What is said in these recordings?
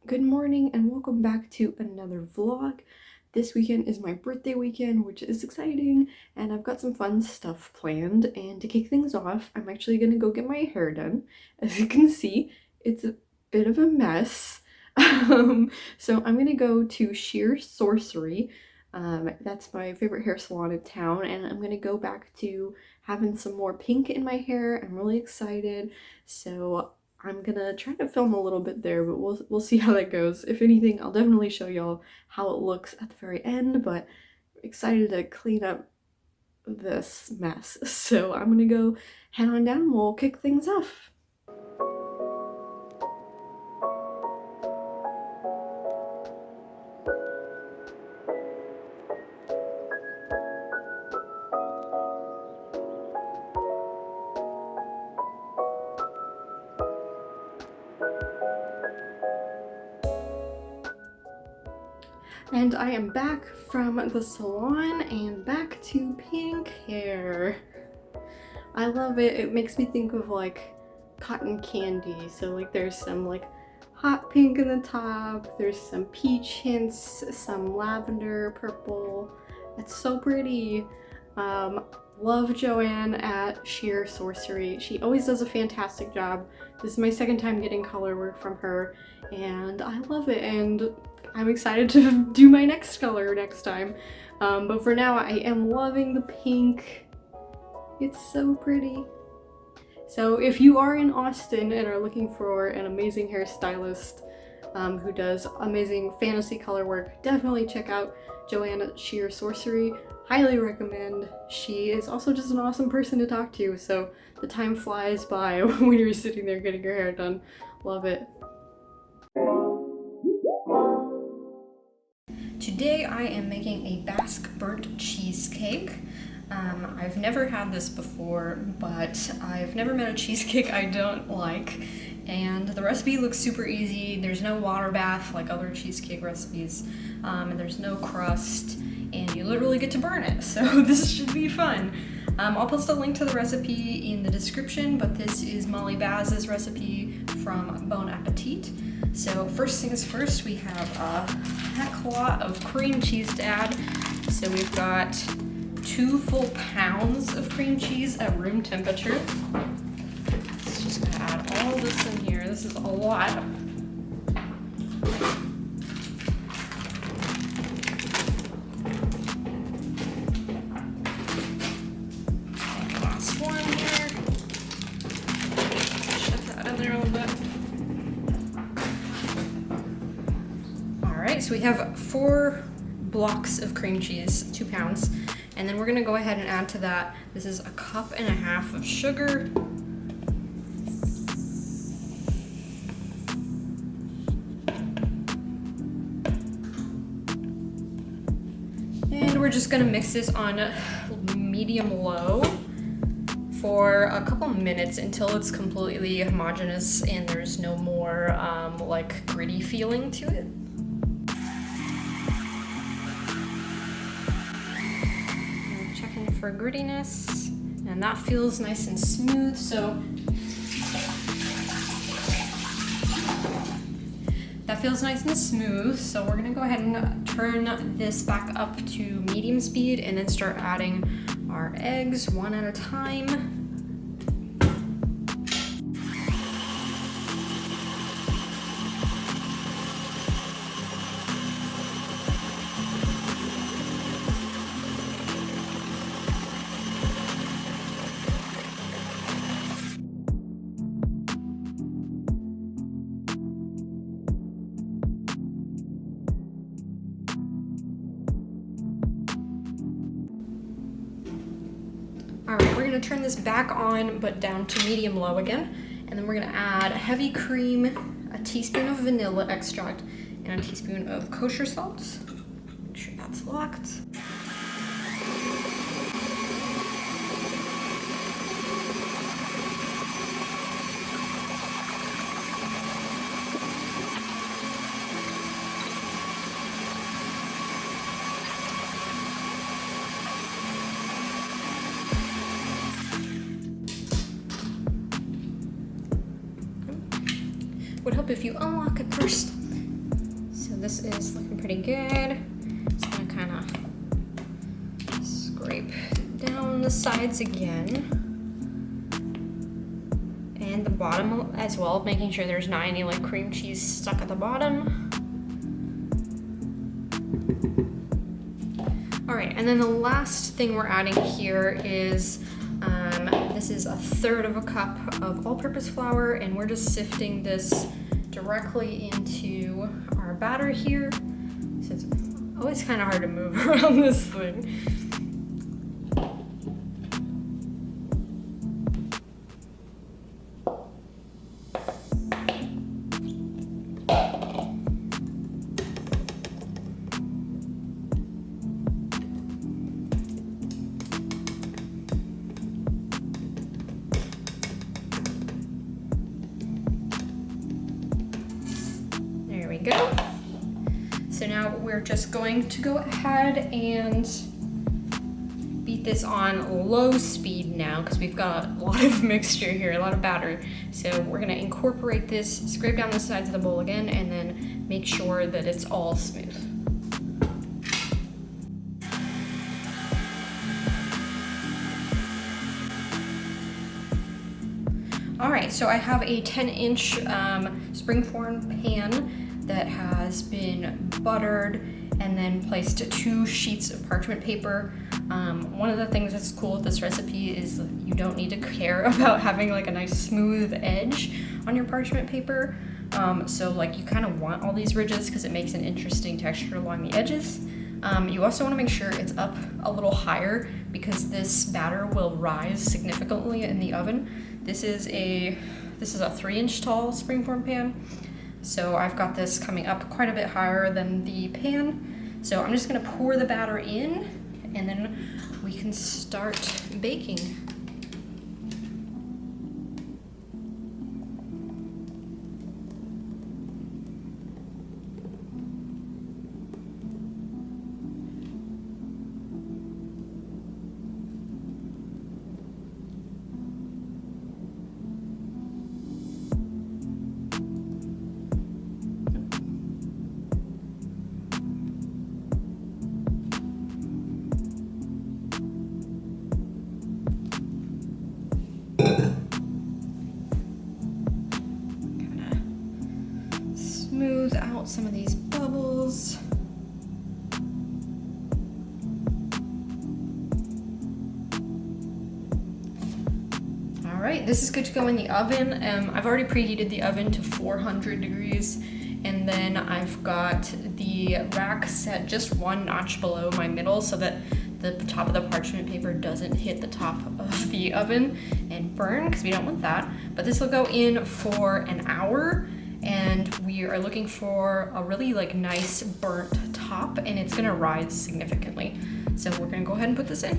Good morning and welcome back to another vlog. This weekend is my birthday weekend, which is exciting, and I've got some fun stuff planned. And to kick things off, I'm actually gonna go get my hair done. As you can see, it's a bit of a mess. So I'm gonna go to Sheer Sorcery. That's my favorite hair salon in town, and I'm gonna go back to having some more pink in my hair. I'm really excited. So I'm gonna try to film a little bit there, but we'll see how that goes. If anything, I'll definitely show y'all how it looks at the very end, but excited to clean up this mess. So I'm gonna go head on down, we'll kick things off. And I am back from the salon and back to pink hair. I love it. It makes me think of like cotton candy. So like there's some like hot pink in the top, there's some peach hints, some lavender, purple. It's so pretty. Love Joanne at Sheer Sorcery. She always does a fantastic job. This is my second time getting color work from her and I love it, and I'm excited to do my next color next time. But for now, I am loving the pink. It's so pretty. So if you are in Austin and are looking for an amazing hairstylist who does amazing fantasy color work, definitely check out Joanne at Sheer Sorcery. Highly recommend. She is also just an awesome person to talk to, so the time flies by when you're sitting there getting your hair done. Love it. Today I am making a Basque burnt cheesecake. I've never had this before, but I've never made a cheesecake I don't like. And the recipe looks super easy. There's no water bath like other cheesecake recipes, and there's no crust, and you literally get to burn it. So this should be fun. I'll post a link to the recipe in the description, but this is Molly Baz's recipe from Bon Appetit. So first things first, we have a heck lot of cream cheese to add. So we've got 2 full pounds of cream cheese at room temperature. Let's just gonna add all this in here. This is a lot. Last one here. Shove that in there a little bit. So we have 4 blocks of cream cheese, 2 pounds, and then we're gonna go ahead and add to that, this is 1.5 cups of sugar, and we're just gonna mix this on medium-low for a couple minutes until it's completely homogeneous and there's no more like gritty feeling to it. For grittiness, and that feels nice and smooth, so we're gonna go ahead and turn this back up to medium speed and then start adding our eggs one at a time. Alright, we're going to turn this back on, but down to medium-low again. And then we're going to add heavy cream, a teaspoon of vanilla extract, and a teaspoon of kosher salt. Make sure that's locked. Would help if you unlock it first. this is looking pretty good. Just gonna kind of scrape down the sides again. And the bottom as well, making sure there's not any like cream cheese stuck at the bottom. All right, and then the last thing we're adding here is, this is 1/3 cup of all-purpose flour, and we're just sifting this directly into our batter here. So it's always kind of hard to move around this thing. Go. So now we're just going to go ahead and beat this on low speed now because we've got a lot of mixture here, a lot of batter. So we're gonna incorporate this, scrape down the sides of the bowl again, and then make sure that it's all smooth. All right, so I have a 10-inch springform pan that has been buttered and then placed 2 sheets of parchment paper. One of the things that's cool with this recipe is you don't need to care about having like a nice smooth edge on your parchment paper. So like you kind of want all these ridges because it makes an interesting texture along the edges. You also want to make sure it's up a little higher because this batter will rise significantly in the oven. This is a 3-inch tall springform pan. So I've got this coming up quite a bit higher than the pan. So I'm just gonna pour the batter in and then we can start baking. Smooth out some of these bubbles. All right, this is good to go in the oven. I've already preheated the oven to 400 degrees, and then I've got the rack set just 1 notch below my middle so that the top of the parchment paper doesn't hit the top of the oven and burn, because we don't want that. But this will go in for an hour, and we are looking for a really like nice burnt top, and it's gonna rise significantly. So we're gonna go ahead and put this in.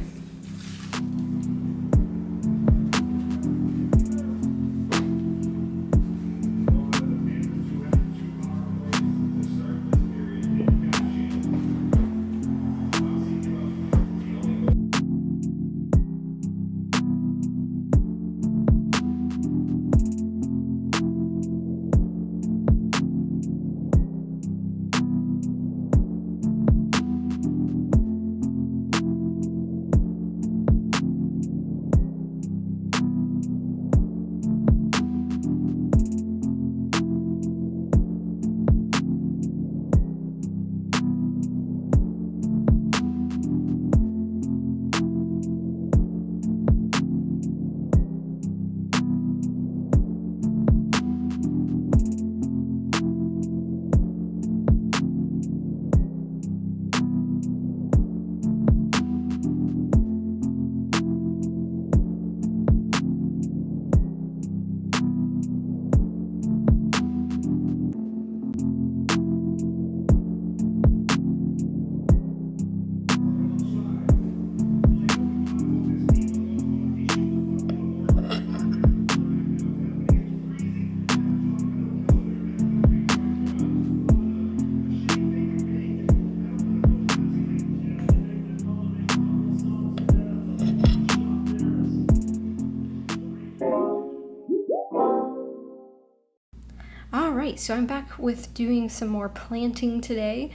Alright, so I'm back with doing some more planting today.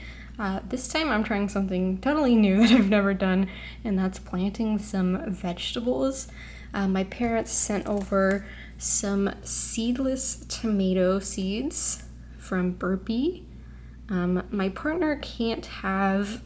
This time I'm trying something totally new that I've never done, and that's planting some vegetables. My parents sent over some seedless tomato seeds from Burpee. My partner can't have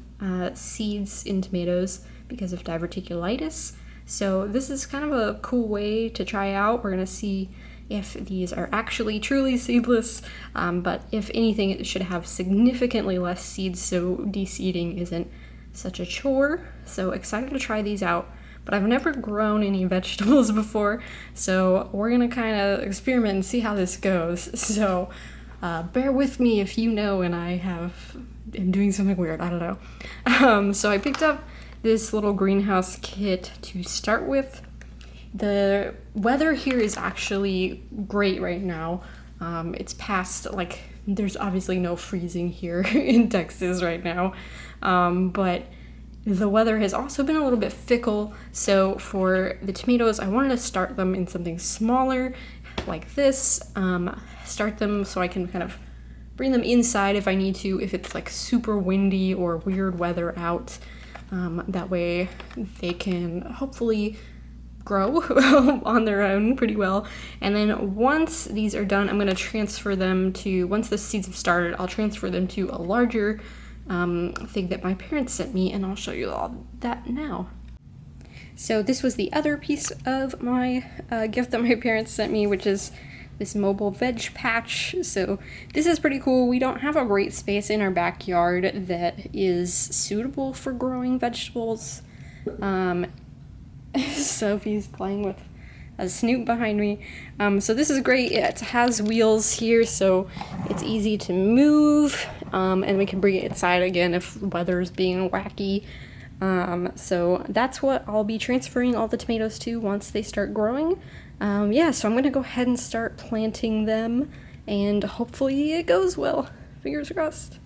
seeds in tomatoes because of diverticulitis, so this is kind of a cool way to try out. We're going to see if these are actually truly seedless, but if anything, it should have significantly less seeds, so de-seeding isn't such a chore. So excited to try these out, but I've never grown any vegetables before, so we're gonna kind of experiment and see how this goes. So bear with me if you know and I am doing something weird, I don't know. So I picked up this little greenhouse kit to start with. The weather here is actually great right now. It's past, like, there's obviously no freezing here in Texas right now, but the weather has also been a little bit fickle. So for the tomatoes, I wanted to start them in something smaller like this, start them so I can kind of bring them inside if I need to, if it's like super windy or weird weather out. That way they can hopefully grow on their own pretty well. And then once these are done, I'm going to transfer them to, once the seeds have started, I'll transfer them to a larger thing that my parents sent me, and I'll show you all that now. So this was the other piece of my gift that my parents sent me, which is this mobile veg patch. So this is pretty cool. We don't have a great space in our backyard that is suitable for growing vegetables. Sophie's playing with a snoot behind me. So this is great. It has wheels here, so it's easy to move, and we can bring it inside again if the weather's being wacky. So that's what I'll be transferring all the tomatoes to once they start growing. Yeah, so I'm gonna go ahead and start planting them, and hopefully it goes well. Fingers crossed.